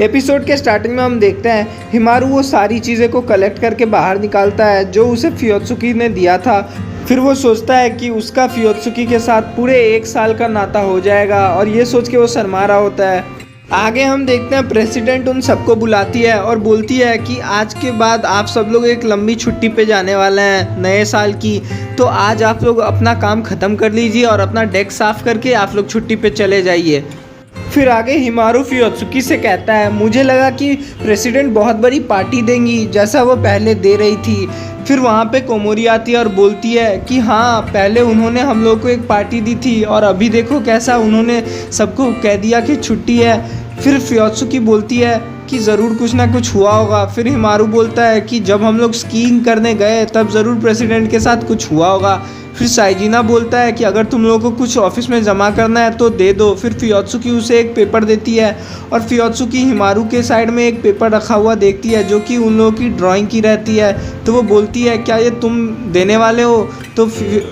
Episode के starting में हम देखते हैं हिमारू वो सारी चीज़ें को कलेक्ट करके बाहर निकालता है जो उसे फियोत्सुकी ने दिया था। फिर वो सोचता है कि उसका फियोत्सुकी के साथ पूरे 1 साल का नाता हो जाएगा और ये सोच के वो शर्मा रहा होता है। आगे हम देखते हैं प्रेसिडेंट उन सबको बुलाती है और बोलती है कि आज के बाद आप सब लोग एक लंबी छुट्टी पे जाने वाले हैं नए साल की, तो आज आप लोग अपना काम ख़त्म कर लीजिए और अपना डेस्क साफ़ करके आप लोग छुट्टी पे चले जाइए। फिर आगे हिमारू फियोत्सुकी से कहता है मुझे लगा कि प्रेसिडेंट बहुत बड़ी पार्टी देंगी जैसा वो पहले दे रही थी। फिर वहाँ पे कोमोरी आती है और बोलती है कि हाँ पहले उन्होंने हम लोग को एक पार्टी दी थी और अभी देखो कैसा उन्होंने सबको कह दिया कि छुट्टी है। फिर फियोत्सुकी बोलती है कि ज़रूर कुछ ना कुछ हुआ होगा। फिर हिमारू बोलता है कि जब हम लोग स्कीइंग करने गए तब ज़रूर प्रेसिडेंट के साथ कुछ हुआ होगा। फिर साइजिना बोलता है कि अगर तुम लोगों को कुछ ऑफिस में जमा करना है तो दे दो। फिर फियोत्सुकी उसे एक पेपर देती है और फियोत्सुकी हिमारू के साइड में एक पेपर रखा हुआ देखती है जो कि उन लोगों की ड्राइंग की रहती है। तो वो बोलती है क्या ये तुम देने वाले हो? तो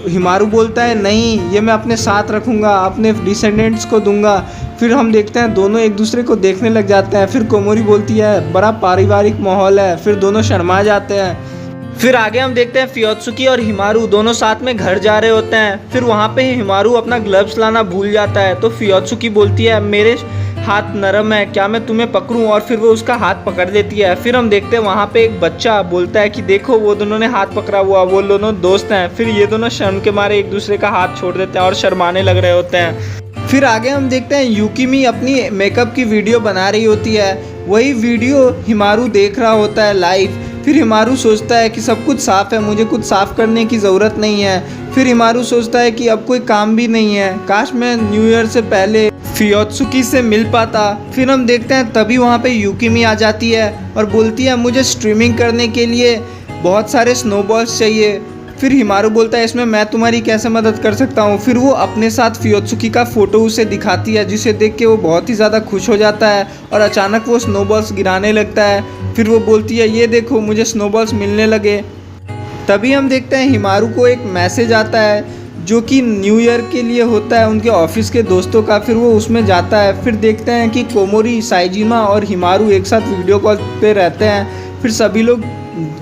हिमारू बोलता है नहीं, ये मैं अपने साथ रखूँगा, अपने डिसेंडेंट्स को दूंगा। फिर हम देखते हैं दोनों एक दूसरे को देखने लग जाते हैं। फिर कोमोरी बोलती है बड़ा पारिवारिक माहौल है। फिर दोनों शर्मा जाते हैं। फिर आगे हम देखते हैं फियोत्सुकी और हिमारू दोनों साथ में घर जा रहे होते हैं। फिर वहाँ पे हिमारू अपना ग्लव्स लाना भूल जाता है तो फियोत्सुकी बोलती है मेरे हाथ नरम है, क्या मैं तुम्हें पकड़ूं? और फिर वो उसका हाथ पकड़ देती है। फिर हम देखते हैं वहाँ पे एक बच्चा बोलता है कि देखो वो दोनों ने हाथ पकड़ा हुआ, वो दोनों दोस्त हैं। फिर ये दोनों शर्म के मारे एक दूसरे का हाथ छोड़ देते हैं और शर्माने लग रहे होते हैं। फिर आगे हम देखते हैं युकिमी अपनी मेकअप की वीडियो बना रही होती है। वही वीडियो हिमारू देख रहा होता है लाइव। फिर हिमारू सोचता है कि सब कुछ साफ़ है, मुझे कुछ साफ़ करने की ज़रूरत नहीं है। फिर हिमारू सोचता है कि अब कोई काम भी नहीं है, काश मैं न्यू ईयर से पहले फियोत्सुकी से मिल पाता। फिर हम देखते हैं तभी वहाँ पे युकिमी आ जाती है और बोलती है मुझे स्ट्रीमिंग करने के लिए बहुत सारे स्नोबॉल्स चाहिए। फिर हिमारू बोलता है इसमें मैं तुम्हारी कैसे मदद कर सकता हूँ। फिर वो अपने साथ फियोत्सुकी का फ़ोटो उसे दिखाती है जिसे देख के वो बहुत ही ज़्यादा खुश हो जाता है और अचानक वो स्नोबॉल्स गिराने लगता है। फिर वो बोलती है ये देखो मुझे स्नोबॉल्स मिलने लगे। तभी हम देखते हैं हिमारू को एक मैसेज आता है जो कि न्यू ईयर के लिए होता है उनके ऑफिस के दोस्तों का। फिर वो उसमें जाता है। फिर देखते हैं कि कोमोरी, साइजिमा और हिमारू एक साथ वीडियो कॉल पे रहते हैं। फिर सभी लोग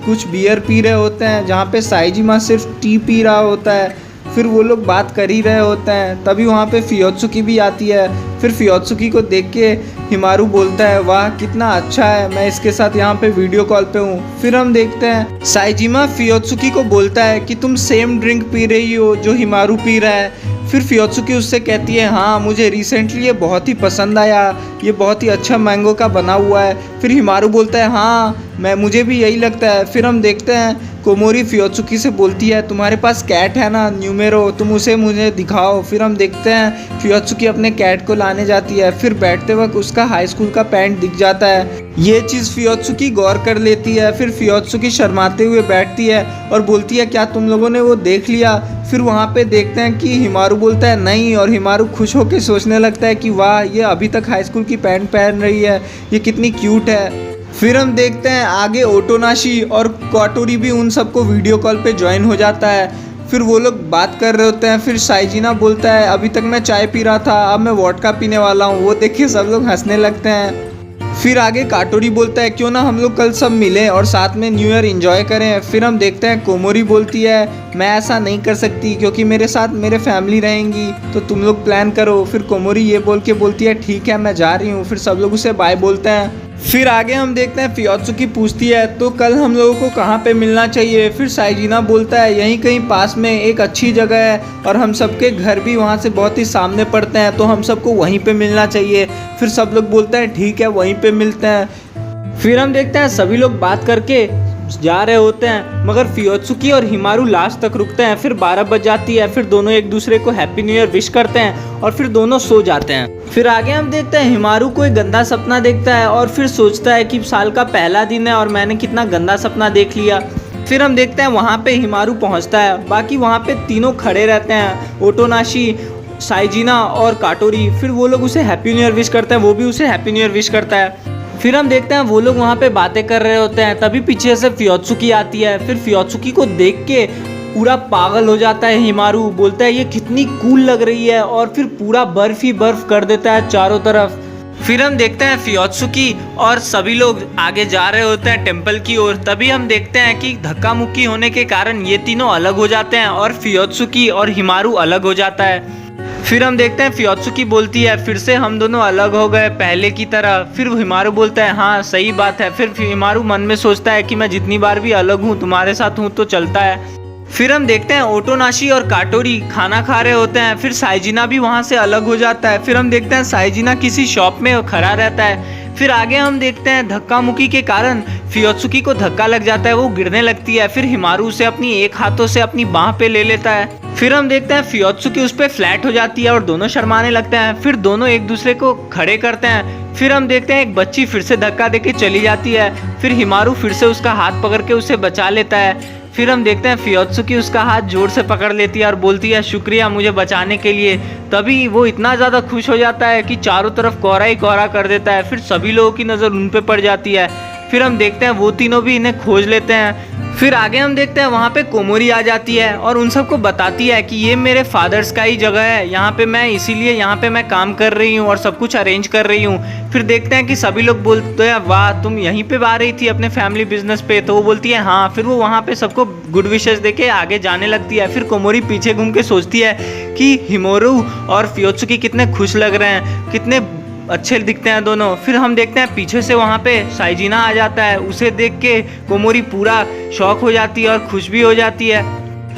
कुछ बियर पी रहे होते हैं जहाँ पे साइजिमा सिर्फ टी पी रहा होता है। फिर वो लोग बात कर ही रहे होते हैं। तभी वहाँ पे फियोत्सुकी भी आती है। फिर फियोत्सुकी को देख के हिमारू बोलता है वाह कितना अच्छा है, मैं इसके साथ यहाँ पे वीडियो कॉल पे हूँ। फिर हम देखते हैं साइजिमा फियोत्सुकी को बोलता है कि तुम सेम ड्रिंक पी रही हो जो हिमारू पी रहा है। फिर फियोत्सुकी उससे कहती है हाँ मुझे रिसेंटली ये बहुत ही पसंद आया, ये बहुत ही अच्छा मैंगो का बना हुआ है। फिर हिमारू बोलता है हाँ मुझे भी यही लगता है। फिर हम देखते हैं कोमोरी फियोत्सुकी से बोलती है तुम्हारे पास कैट है ना न्यूमेरो, तुम उसे मुझे दिखाओ। फिर हम देखते हैं फियोत्सुकी अपने कैट को लाने जाती है। फिर बैठते वक्त उसका हाई स्कूल का पैंट दिख जाता है। ये चीज़ फियोत्सुकी गौर कर लेती है। फिर फियोत्सुकी शर्माते हुए बैठती है और बोलती है क्या तुम लोगों ने वो देख लिया? फिर वहाँ पे देखते हैं कि हिमारू बोलता है नहीं और हिमारू खुश होकर सोचने लगता है कि वाह ये अभी तक हाई स्कूल की पैंट पहन रही है, ये कितनी क्यूट है। फिर हम देखते हैं आगे ओटोनाशी और काटोरी भी उन सबको वीडियो कॉल पे ज्वाइन हो जाता है। फिर वो लोग बात कर रहे होते हैं। फिर साइजिना बोलता है अभी तक मैं चाय पी रहा था, अब मैं वोडका पीने वाला हूँ। वो देख के सब लोग हंसने लगते हैं। फिर आगे काटोरी बोलता है क्यों ना हम लोग कल सब मिलें और साथ में न्यू ईयर एंजॉय करें। फिर हम देखते हैं कोमोरी बोलती है मैं ऐसा नहीं कर सकती क्योंकि मेरे साथ मेरे फैमिली रहेंगी, तो तुम लोग प्लान करो। फिर कोमोरी ये बोल के बोलती है ठीक है मैं जा रही हूँ। फिर सब लोग उसे बाय बोलते हैं। फिर आगे हम देखते हैं फियोत्सुकी पूछती है तो कल हम लोगों को कहाँ पे मिलना चाहिए? फिर साइजिना बोलता है यहीं कहीं पास में एक अच्छी जगह है और हम सबके घर भी वहाँ से बहुत ही सामने पड़ते हैं, तो हम सबको वहीं पे मिलना चाहिए। फिर सब लोग बोलते हैं ठीक है वहीं पे मिलते हैं। फिर हम देखते हैं सभी लोग बात करके जा रहे होते हैं मगर फियोत्सुकी और हिमारू लास्ट तक रुकते हैं। फिर 12 बज जाती है। फिर दोनों एक दूसरे को हैप्पी न्यू ईयर विश करते हैं और फिर दोनों सो जाते हैं। फिर आगे हम देखते हैं हिमारू कोई गंदा सपना देखता है और फिर सोचता है कि साल का पहला दिन है और मैंने कितना गंदा सपना देख लिया। फिर हम देखते हैं वहाँ पे हिमारू पहुँचता है। बाकी वहाँ पे तीनों खड़े रहते हैं, ओटोनाशी, साइजिना और काटोरी। फिर वो लोग उसे हैप्पी न्यू ईयर विश करते हैं, वो भी उसे हैप्पी न्यू ईयर विश करता है। फिर हम देखते हैं वो लोग वहाँ पे बातें कर रहे होते हैं। तभी पीछे से फियोत्सुकी आती है। फिर फियोत्सुकी को देख के पूरा पागल हो जाता है हिमारू, बोलता है ये कितनी कूल लग रही है और फिर पूरा बर्फ ही बर्फ कर देता है चारों तरफ। फिर हम देखते हैं फियोत्सुकी और सभी लोग आगे जा रहे होते हैं टेम्पल की ओर। तभी हम देखते हैं कि धक्का मुक्की होने के कारण ये तीनों अलग हो जाते हैं और फियोत्सुकी और हिमारू अलग हो जाता है। फिर हम देखते हैं फियोत्सुकी बोलती है फिर से हम दोनों अलग हो गए पहले की तरह। फिर हिमारू बोलता है हाँ सही बात है। फिर हिमारू मन में सोचता है कि मैं जितनी बार भी अलग हूँ तुम्हारे साथ हूँ तो चलता है। फिर हम देखते हैं ओटोनाशी और काटोरी खाना खा रहे होते हैं। फिर साइजिना भी वहाँ से अलग हो जाता है। फिर हम देखते हैं साइजिना किसी शॉप में खड़ा रहता है। फिर आगे हम देखते हैं धक्का मुक्की के कारण फियोत्सुकी को धक्का लग जाता है, वो गिरने लगती है। फिर हिमारू उसे अपनी एक हाथों से अपनी बाह पे ले लेता है। फिर हम देखते हैं फियोत्सुकी उस पे फ्लैट हो जाती है और दोनों शर्माने लगते हैं। फिर दोनों एक दूसरे को खड़े करते हैं। फिर हम देखते हैं एक बच्ची फिर से धक्का देके चली जाती है। फिर हिमारू फिर से उसका हाथ पकड़ के उसे बचा लेता है। फिर हम देखते हैं फियोत्सुकी उसका हाथ जोर से पकड़ लेती है और बोलती है शुक्रिया मुझे बचाने के लिए। तभी वो इतना ज़्यादा खुश हो जाता है कि चारों तरफ कोहरा ही कोहरा कर देता है। फिर सभी लोगों की नज़र उन पे पड़ जाती है। फिर हम देखते हैं वो तीनों भी इन्हें खोज लेते हैं। फिर आगे हम देखते हैं वहाँ पे कोमोरी आ जाती है और उन सबको बताती है कि ये मेरे फादर्स का ही जगह है, यहाँ पे मैं इसीलिए यहाँ पे मैं काम कर रही हूँ और सब कुछ अरेंज कर रही हूँ। फिर देखते हैं कि सभी लोग बोलते हैं वाह तुम यहीं पे आ रही थी अपने फैमिली बिजनेस पे, तो वो बोलती है हाँ। फिर वो वहाँ पे सबको गुड विशेस देके आगे जाने लगती है। फिर कोमोरी पीछे घूम के सोचती है कि हिमारू और फियोत्सुकी कितने खुश लग रहे हैं, कितने अच्छे दिखते हैं दोनों। फिर हम देखते हैं पीछे से वहाँ पे साइजिना आ जाता है। उसे देख के कोमोरी पूरा शॉक हो जाती है और खुश भी हो जाती है।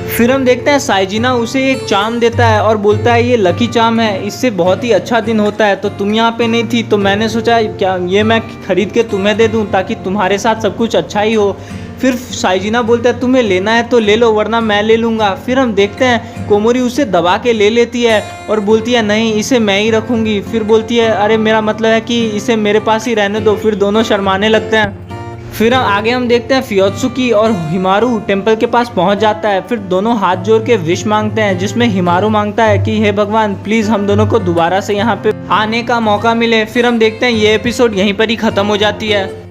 फिर हम देखते हैं साइजिना उसे एक चाम देता है और बोलता है ये लकी चाम है, इससे बहुत ही अच्छा दिन होता है। तो तुम यहाँ पे नहीं थी तो मैंने सोचा क्या ये मैं खरीद के तुम्हें दे दूँ ताकि तुम्हारे साथ सब कुछ अच्छा ही हो। फिर साइजिना बोलता है तुम्हें लेना है तो ले लो वरना मैं ले लूँगा। फिर हम देखते हैं कोमोरी उसे दबा के ले लेती है और बोलती है नहीं इसे मैं ही रखूँगी। फिर बोलती है अरे मेरा मतलब है कि इसे मेरे पास ही रहने दो। फिर दोनों शर्माने लगते हैं। फिर आगे हम देखते हैं फियोत्सुकी और हिमारू टेम्पल के पास पहुंच जाता है। फिर दोनों हाथ जोड़ के विश मांगते हैं जिसमें हिमारू मांगता है कि हे भगवान प्लीज़ हम दोनों को दोबारा से यहाँ पे आने का मौका मिले। फिर हम देखते हैं ये एपिसोड यहीं पर ही ख़त्म हो जाती है।